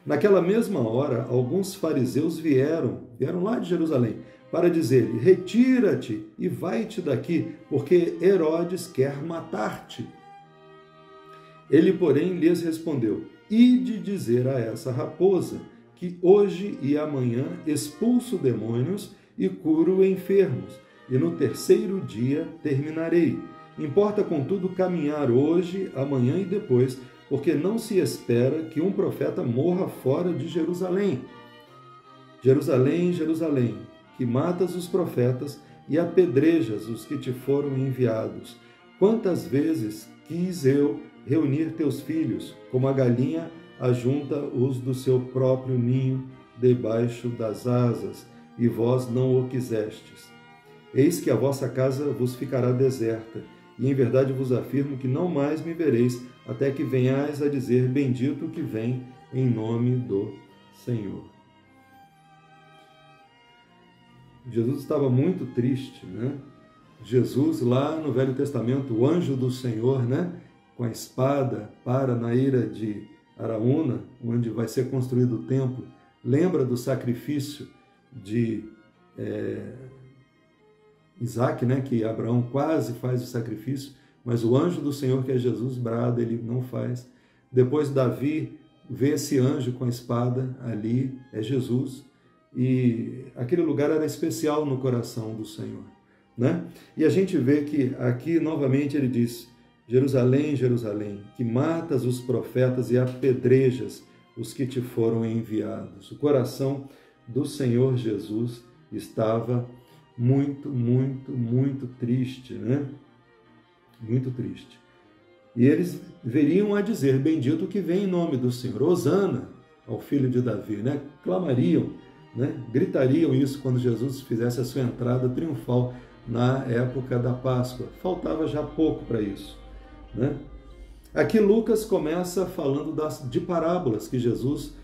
Naquela mesma hora, alguns fariseus vieram lá de Jerusalém, para dizer-lhe: retira-te e vai-te daqui, porque Herodes quer matar-te. Ele, porém, lhes respondeu: ide dizer a essa raposa que hoje e amanhã expulso demônios e curo enfermos, e no terceiro dia terminarei. Importa, contudo, caminhar hoje, amanhã e depois, porque não se espera que um profeta morra fora de Jerusalém. Jerusalém, Jerusalém, que matas os profetas e apedrejas os que te foram enviados. Quantas vezes quis eu reunir teus filhos, como a galinha ajunta os do seu próprio ninho debaixo das asas, e vós não o quisestes. Eis que a vossa casa vos ficará deserta, e em verdade vos afirmo que não mais me vereis, até que venhais a dizer: bendito o que vem em nome do Senhor. Jesus estava muito triste, né? Jesus, lá no Velho Testamento, o anjo do Senhor, né? Com a espada, para na ira de Araúna, onde vai ser construído o templo, lembra do sacrifício de Isaac, né? Que Abraão quase faz o sacrifício, mas o anjo do Senhor, que é Jesus, brada, ele não faz. Depois Davi vê esse anjo com a espada ali, é Jesus, e aquele lugar era especial no coração do Senhor, né? E a gente vê que aqui novamente ele diz: Jerusalém, Jerusalém, que matas os profetas e apedrejas os que te foram enviados. O coração do Senhor Jesus estava muito, muito, muito triste, né? Muito triste. E eles veriam a dizer: bendito o que vem em nome do Senhor, hosana ao filho de Davi, né? Clamariam, né? Gritariam isso quando Jesus fizesse a sua entrada triunfal na época da Páscoa. Faltava já pouco para isso, né? Aqui Lucas começa falando de parábolas que Jesus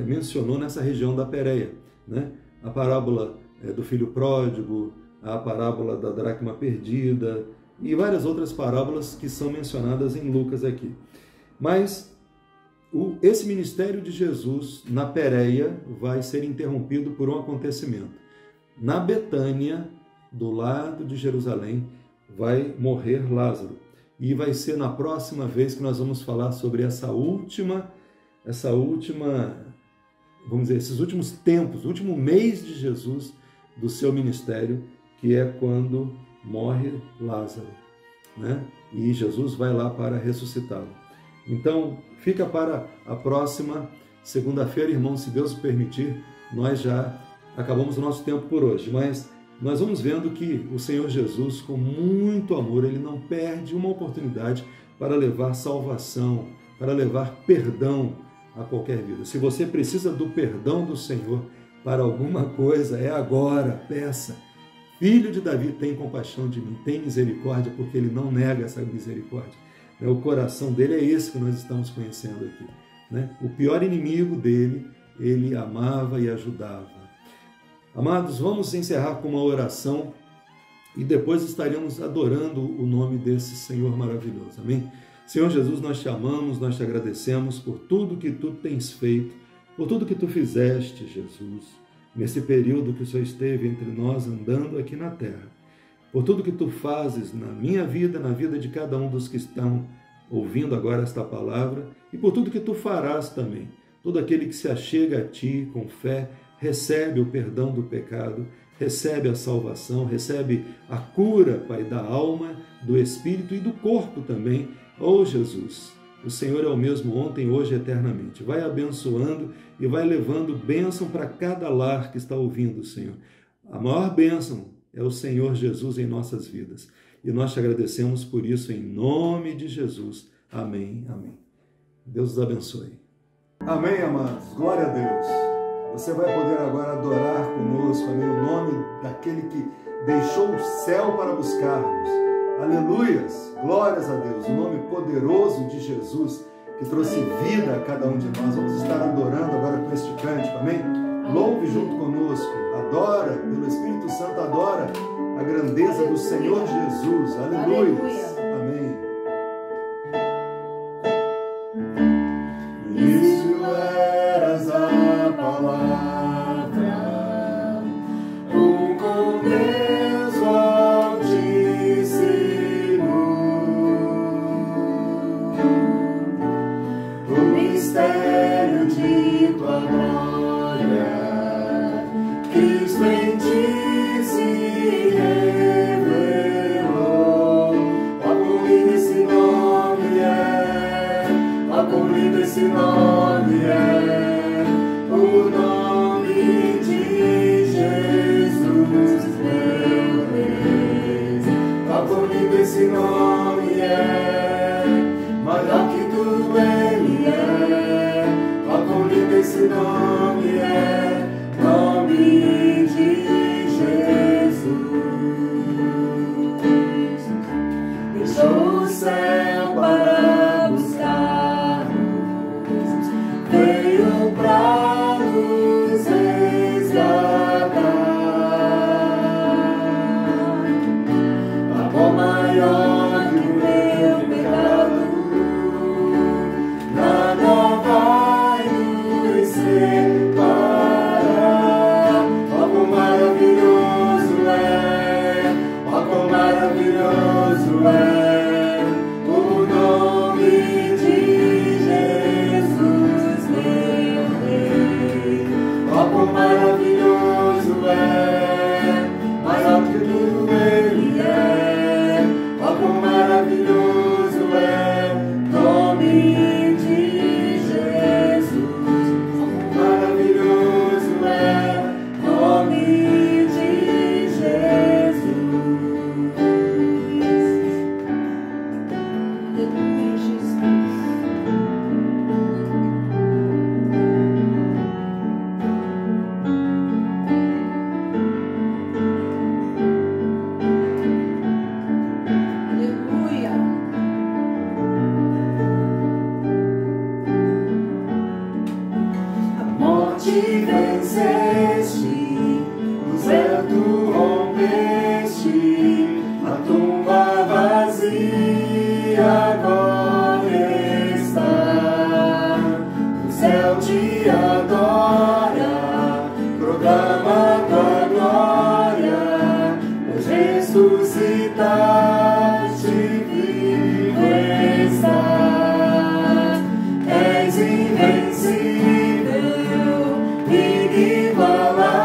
mencionou nessa região da Pérea, né? A parábola do filho pródigo, a parábola da dracma perdida e várias outras parábolas que são mencionadas em Lucas aqui. Mas esse ministério de Jesus na Pérea vai ser interrompido por um acontecimento. Na Betânia, do lado de Jerusalém, vai morrer Lázaro. E vai ser na próxima vez que nós vamos falar sobre essa última, vamos dizer, esses últimos tempos, o último mês de Jesus, do seu ministério, que é quando morre Lázaro, né? E Jesus vai lá para ressuscitá-lo. Então, fica para a próxima segunda-feira, irmãos, se Deus permitir. Nós já acabamos o nosso tempo por hoje, mas nós vamos vendo que o Senhor Jesus, com muito amor, ele não perde uma oportunidade para levar salvação, para levar perdão a qualquer vida. Se você precisa do perdão do Senhor para alguma coisa, é agora, peça. Filho de Davi, tem compaixão de mim, tem misericórdia, porque ele não nega essa misericórdia. O coração dele é esse que nós estamos conhecendo aqui, né? O pior inimigo dele, ele amava e ajudava. Amados, vamos encerrar com uma oração e depois estaremos adorando o nome desse Senhor maravilhoso. Amém? Senhor Jesus, nós te amamos, nós te agradecemos por tudo que tu tens feito, por tudo que tu fizeste, Jesus, nesse período que o Senhor esteve entre nós andando aqui na terra, por tudo que tu fazes na minha vida, na vida de cada um dos que estão ouvindo agora esta palavra, e por tudo que tu farás também. Todo aquele que se achega a ti com fé, recebe o perdão do pecado, recebe a salvação, recebe a cura, Pai, da alma, do espírito e do corpo também. Oh, Jesus, O Senhor é o mesmo ontem, hoje e eternamente. Vai abençoando e vai levando bênção para cada lar que está ouvindo, Senhor. A maior bênção é o Senhor Jesus em nossas vidas. E nós te agradecemos por isso em nome de Jesus. Amém, amém. Deus os abençoe. Amém, amados. Glória a Deus. Você vai poder agora adorar conosco, amém, o nome daquele que deixou o céu para buscar-nos. Aleluias. Glórias a Deus. O nome poderoso de Jesus que trouxe vida a cada um de nós. Vamos estar adorando agora com este cântico, amém? Louve junto conosco. Adora, pelo Espírito Santo, adora a grandeza do Senhor Jesus. Aleluias. Amém. Isso eras a palavra, com Deus Altíssimo, o mistério de tua glória, Cristo em ti se revelou. Ó, quão lindo esse nome é, ó, quão lindo esse nome é, o nome de Jesus, meu Deus. Ó, quão lindo esse nome é, maior que tudo ele é. Ó, quão lindo esse nome é, nome de Jesus. Deixou o céu para buscar-nos, veio para nos resgatar. Amor maior que o meu pecado, nada vai nos separar. Ó, quão maravilhoso é, ó, quão maravilhoso é o nome de Jesus, meu Rei. Ó, quão maravilhoso é, maior que tudo ele é. Ó, quão maravilhoso é, nome de Jesus. Ó, quão maravilhoso é, nome de Jesus. Aleluia, Jesus. Aleluia. A morte venceste, o céu tu rompeste, a tumba vazia agora está. O céu te adora, proclama tua glória, pois ressuscitaste, vivo estás. És invencível, inigualável.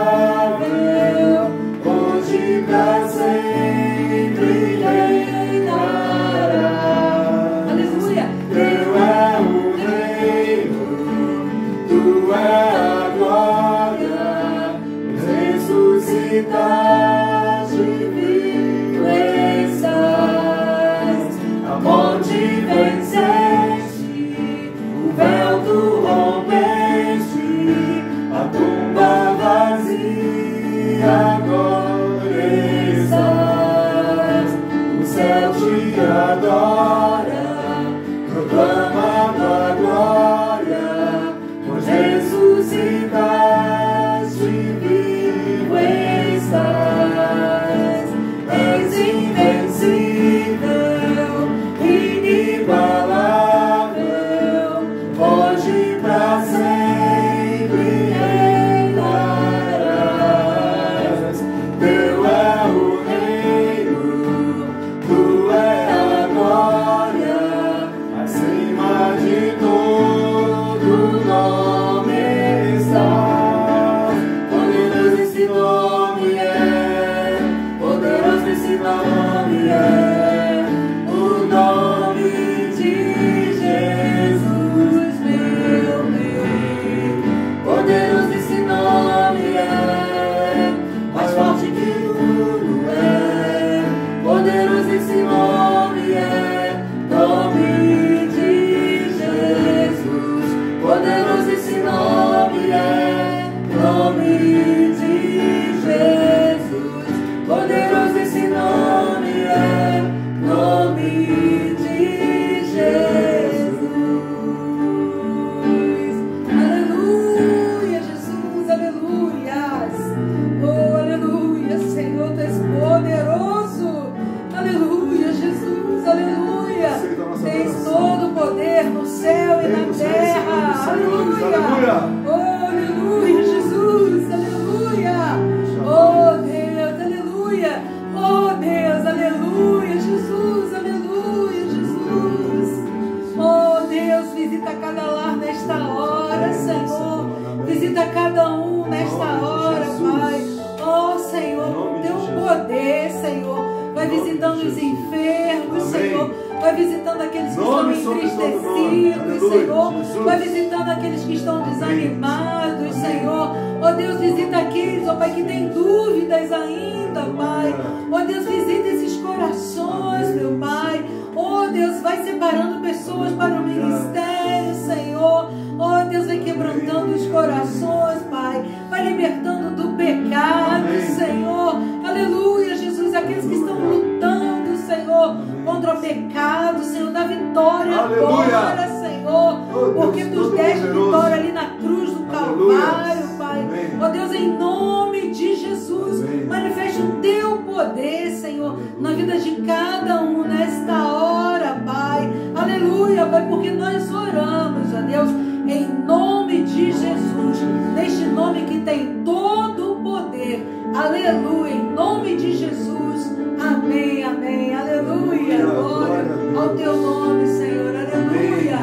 poder no céu e na terra. Aleluia. Oh, aleluia, Jesus. Aleluia. Oh, Deus. Aleluia. Oh, Deus. Aleluia, Jesus. Aleluia, Jesus. Oh, Deus, visita cada lar nesta hora, Senhor. Visita cada um nesta hora, Pai. Oh, Senhor, teu poder, Senhor. Vai visitando os enfermos, Senhor. Vai visitando aqueles que estão entristecidos, Senhor. Vai visitando aqueles que estão desanimados, Senhor. Oh, Deus, visita aqueles, oh Pai, que têm dúvidas ainda, Pai. Oh, Deus, visita esses corações, meu Pai. Oh, Deus, vai separando pessoas para o ministério, Senhor. Oh, Deus, vai quebrantando os corações, Pai. Vai libertando do pecado, Senhor. Aleluia, Jesus. Aqueles que estão lutando, Senhor, contra o pecado, Senhor, dá vitória agora, Senhor. Porque tu deste vitória ali na cruz do Calvário, Pai. Oh, Deus, em nome de Jesus, manifeste o teu poder, Senhor, na vida de cada um nesta hora, Pai. Aleluia, Pai, porque nós oramos, ó Deus, em nome de Jesus, neste nome que tem todo o poder. Aleluia, em nome de Jesus. Amém, amém, aleluia. Glória ao teu nome, Senhor. Aleluia.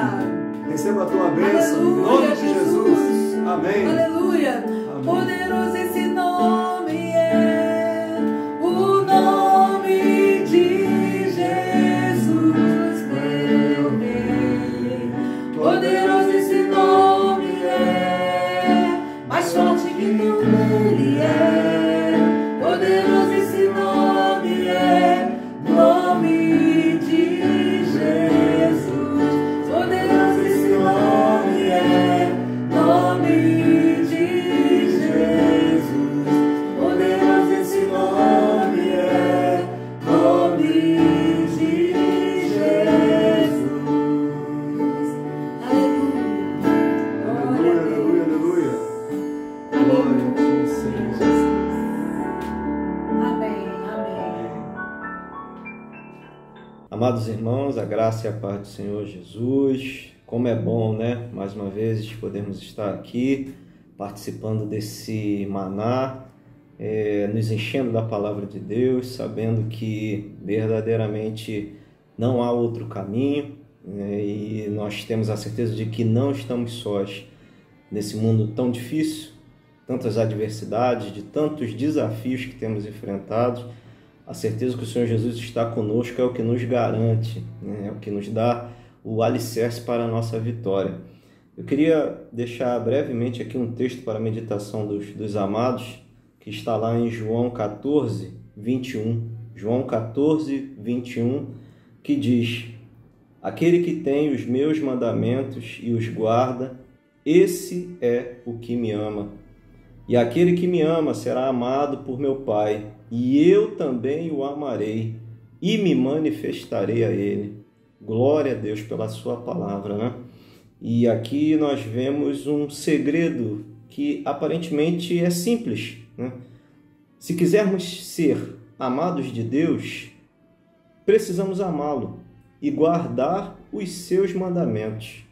Receba a tua bênção em nome de Jesus. Amém. Aleluia. Poderoso esse nome é, o nome de Jesus, meu Rei. Poderoso esse nome é, mais forte que tu ele é. Poderoso esse nome é, nome de Jesus. Poderoso esse nome é, nome de Jesus. Poderoso esse nome é, nome de Jesus. Aleluia. Aleluia, aleluia. Glória a ti, Senhor Jesus. Amém, amém. Amados irmãos, a graça e a paz do Senhor Jesus. Como é bom, né? Mais uma vez podemos estar aqui participando desse maná, nos enchendo da palavra de Deus, sabendo que verdadeiramente não há outro caminho, e nós temos a certeza de que não estamos sós nesse mundo tão difícil, tantas adversidades, de tantos desafios que temos enfrentado. A certeza que o Senhor Jesus está conosco é o que nos garante, é o que nos dá o alicerce para a nossa vitória. Eu queria deixar brevemente aqui um texto para a meditação dos amados, que está lá em João 14, 21. João 14, 21, que diz: aquele que tem os meus mandamentos e os guarda, esse é o que me ama. E aquele que me ama será amado por meu Pai, e eu também o amarei e me manifestarei a ele. Glória a Deus pela sua palavra, né? E aqui nós vemos um segredo que aparentemente é simples, né? Se quisermos ser amados de Deus, precisamos amá-lo e guardar os seus mandamentos.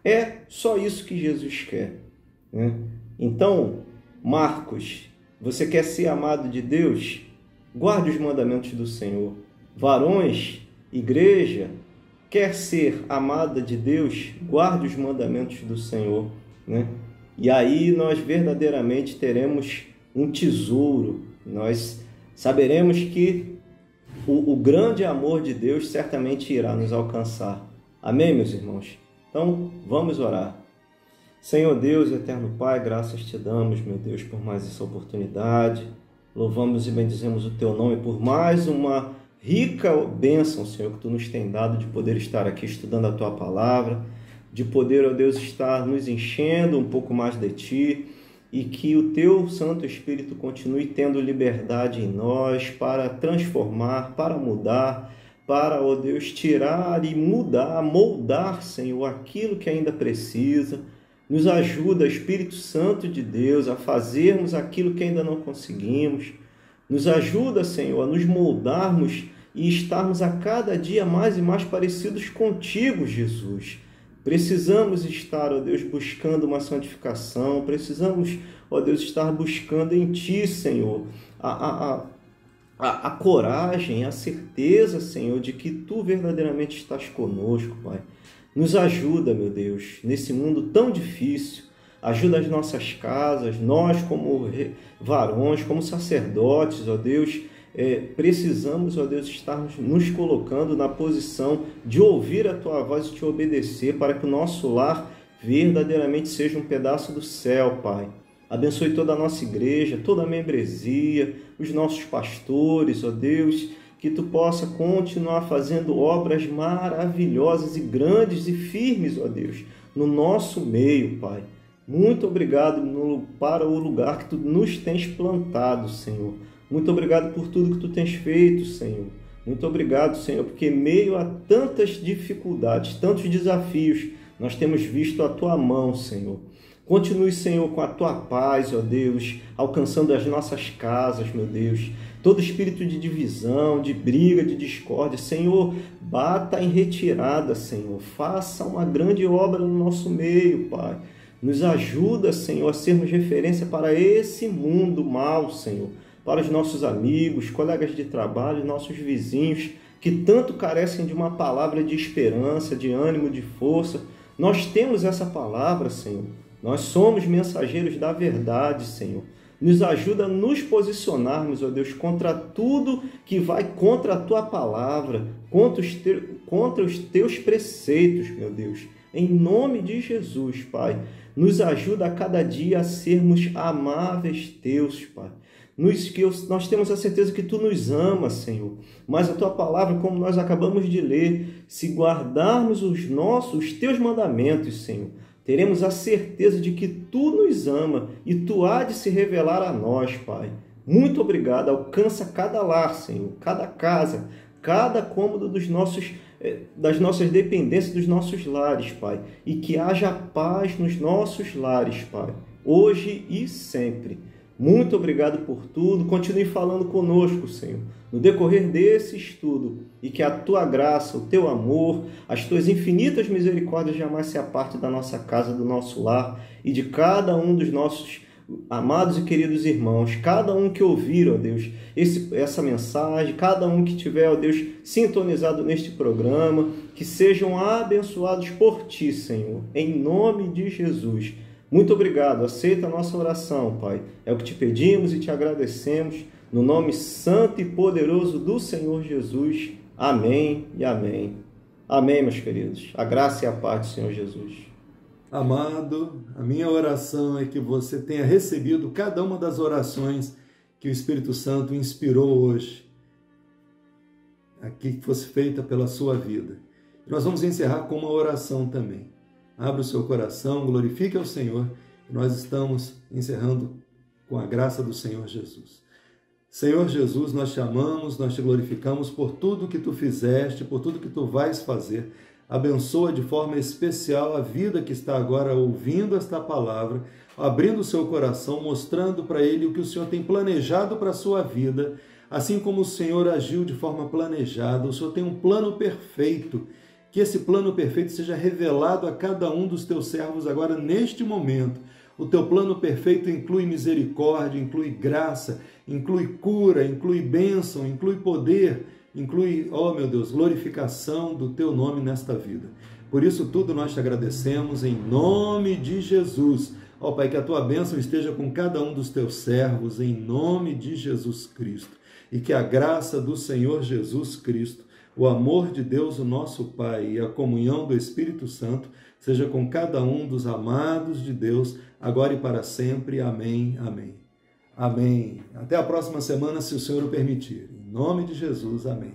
É só isso que Jesus quer, né? Então, Marcos, você quer ser amado de Deus? Guarde os mandamentos do Senhor. Varões, igreja, quer ser amada de Deus? Guarde os mandamentos do Senhor, né? E aí nós verdadeiramente teremos um tesouro. Nós saberemos que o grande amor de Deus certamente irá nos alcançar. Amém, meus irmãos? Então, vamos orar. Senhor Deus, eterno Pai, graças te damos, meu Deus, por mais essa oportunidade. Louvamos e bendizemos o teu nome por mais uma rica bênção, Senhor, que tu nos tem dado de poder estar aqui estudando a tua palavra, de poder, ó Deus, estar nos enchendo um pouco mais de ti, e que o teu Santo Espírito continue tendo liberdade em nós para transformar, para mudar, para, ó Deus, tirar e mudar, moldar, Senhor, aquilo que ainda precisa. Nos ajuda, Espírito Santo de Deus, a fazermos aquilo que ainda não conseguimos. Nos ajuda, Senhor, a nos moldarmos e estarmos a cada dia mais e mais parecidos contigo, Jesus. Precisamos estar, ó Deus, buscando uma santificação, precisamos, ó Deus, estar buscando em Ti, Senhor, a coragem, a certeza, Senhor, de que Tu verdadeiramente estás conosco, Pai. Nos ajuda, meu Deus, nesse mundo tão difícil. Ajuda as nossas casas, nós como varões, como sacerdotes, ó Deus, precisamos, ó Deus, estarmos nos colocando na posição de ouvir a Tua voz e Te obedecer, para que o nosso lar verdadeiramente seja um pedaço do céu, Pai. Abençoe toda a nossa igreja, toda a membresia, os nossos pastores, ó Deus, que Tu possa continuar fazendo obras maravilhosas e grandes e firmes, ó Deus, no nosso meio, Pai. Muito obrigado para o lugar que Tu nos tens plantado, Senhor. Muito obrigado por tudo que Tu tens feito, Senhor. Muito obrigado, Senhor, porque em meio a tantas dificuldades, tantos desafios, nós temos visto a Tua mão, Senhor. Continue, Senhor, com a Tua paz, ó Deus, alcançando as nossas casas, meu Deus. Todo espírito de divisão, de briga, de discórdia, Senhor, bata em retirada, Senhor. Faça uma grande obra no nosso meio, Pai. Nos ajuda, Senhor, a sermos referência para esse mundo mau, Senhor. Para os nossos amigos, colegas de trabalho, nossos vizinhos, que tanto carecem de uma palavra de esperança, de ânimo, de força. Nós temos essa palavra, Senhor. Nós somos mensageiros da verdade, Senhor. Nos ajuda a nos posicionarmos, ó Deus, contra tudo que vai contra a Tua palavra, contra os Teus preceitos, meu Deus. Em nome de Jesus, Pai, nos ajuda a cada dia a sermos amáveis Teus, Pai. Nós temos a certeza que Tu nos amas, Senhor, mas a Tua palavra, como nós acabamos de ler, se guardarmos os Teus mandamentos, Senhor, teremos a certeza de que Tu nos ama e Tu há de se revelar a nós, Pai. Muito obrigado. Alcança cada lar, Senhor, cada casa, cada cômodo das nossas dependências, dos nossos lares, Pai. E que haja paz nos nossos lares, Pai, hoje e sempre. Muito obrigado por tudo. Continue falando conosco, Senhor, no decorrer desse estudo, e que a Tua graça, o Teu amor, as Tuas infinitas misericórdias jamais se apartem da nossa casa, do nosso lar e de cada um dos nossos amados e queridos irmãos, cada um que ouvir, ó Deus, essa mensagem, cada um que tiver, ó Deus, sintonizado neste programa, que sejam abençoados por Ti, Senhor, em nome de Jesus. Muito obrigado. Aceita a nossa oração, Pai. É o que Te pedimos e Te agradecemos, no nome santo e poderoso do Senhor Jesus. Amém e amém. Amém, meus queridos. A graça e a paz do Senhor Jesus. Amado, a minha oração é que você tenha recebido cada uma das orações que o Espírito Santo inspirou hoje, aqui que fosse feita pela sua vida. Nós vamos encerrar com uma oração também. Abra o seu coração, glorifique ao Senhor. Nós estamos encerrando com a graça do Senhor Jesus. Senhor Jesus, nós te amamos, nós te glorificamos por tudo que Tu fizeste, por tudo que Tu vais fazer. Abençoa de forma especial a vida que está agora ouvindo esta palavra, abrindo o seu coração, mostrando para ele o que o Senhor tem planejado para a sua vida, assim como o Senhor agiu de forma planejada. O Senhor tem um plano perfeito. Que esse plano perfeito seja revelado a cada um dos Teus servos agora, neste momento. O Teu plano perfeito inclui misericórdia, inclui graça, inclui cura, inclui bênção, inclui poder, inclui, ó meu Deus, glorificação do Teu nome nesta vida. Por isso tudo nós te agradecemos em nome de Jesus. Ó Pai, que a Tua bênção esteja com cada um dos Teus servos em nome de Jesus Cristo. E que a graça do Senhor Jesus Cristo, o amor de Deus, o nosso Pai, e a comunhão do Espírito Santo seja com cada um dos amados de Deus, agora e para sempre. Amém, amém. Amém. Até a próxima semana, se o Senhor o permitir. Em nome de Jesus, amém.